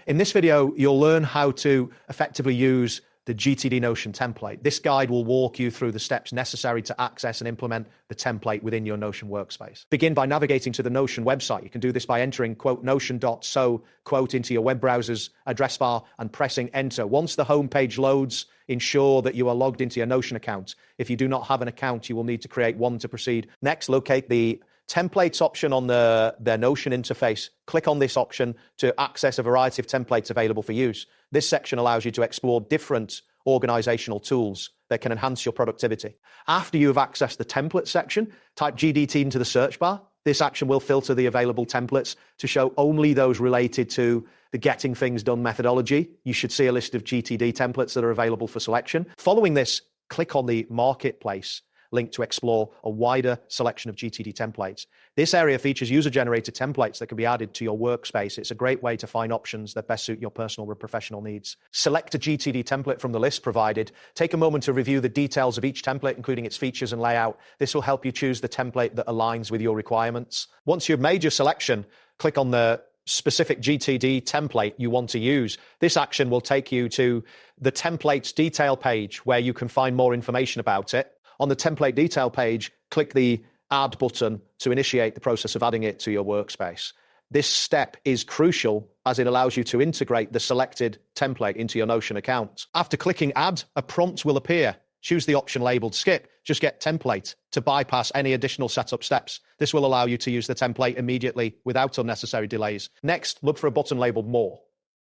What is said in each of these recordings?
In this video, you'll learn how to effectively use the GTD Notion template. This guide will walk you through the steps necessary to access and implement the template within your Notion workspace. Begin by navigating to the Notion website. You can do this by entering notion.so into your web browser's address bar and pressing enter. Once the home page loads, ensure that you are logged into your Notion account. If you do not have an account, you will need to create one to proceed. Next, locate the templates option on their Notion interface. Click on this option to access a variety of templates available for use. This section allows you to explore different organizational tools that can enhance your productivity. After you have accessed the template section, type GDT into the search bar. This action will filter the available templates to show only those related to the getting things done methodology. You should see a list of GTD templates that are available for selection. Following this, click on the marketplace link to explore a wider selection of GTD templates. This area features user-generated templates that can be added to your workspace. It's a great way to find options that best suit your personal or professional needs. Select a GTD template from the list provided. Take a moment to review the details of each template, including its features and layout. This will help you choose the template that aligns with your requirements. Once you've made your selection, click on the specific GTD template you want to use. This action will take you to the templates detail page where you can find more information about it. On the template detail page, click the Add button to initiate the process of adding it to your workspace. This step is crucial as it allows you to integrate the selected template into your Notion account. After clicking Add, a prompt will appear. Choose the option labeled Skip. Just get Template to bypass any additional setup steps. This will allow you to use the template immediately without unnecessary delays. Next, look for a button labeled More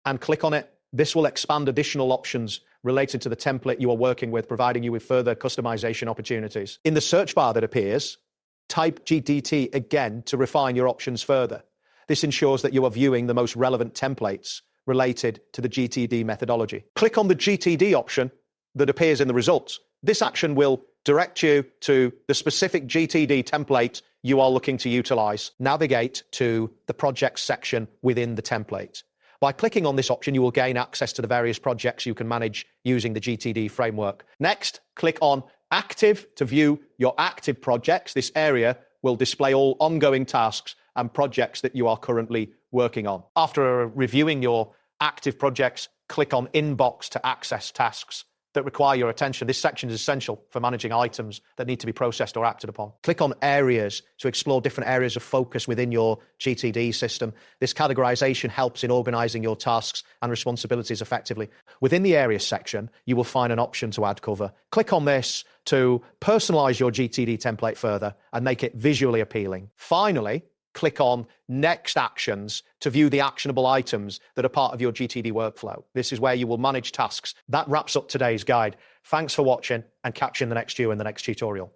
and click on it. This will expand additional options related to the template you are working with, providing you with further customization opportunities. In the search bar that appears, type GTD again to refine your options further. This ensures that you are viewing the most relevant templates related to the GTD methodology. Click on the GTD option that appears in the results. This action will direct you to the specific GTD template you are looking to utilize. Navigate to the projects section within the template. By clicking on this option, you will gain access to the various projects you can manage using the GTD framework. Next, click on Active to view your active projects. This area will display all ongoing tasks and projects that you are currently working on. After reviewing your active projects, click on Inbox to access tasks that require your attention. This section is essential for managing items that need to be processed or acted upon. Click on Areas to explore different areas of focus within your GTD system. This categorization helps in organizing your tasks and responsibilities effectively. Within the Areas section, you will find an option to add cover. Click on this to personalize your GTD template further and make it visually appealing. Finally, click on Next Actions to view the actionable items that are part of your GTD workflow. This is where you will manage tasks. That wraps up today's guide. Thanks for watching and catch you in the next tutorial.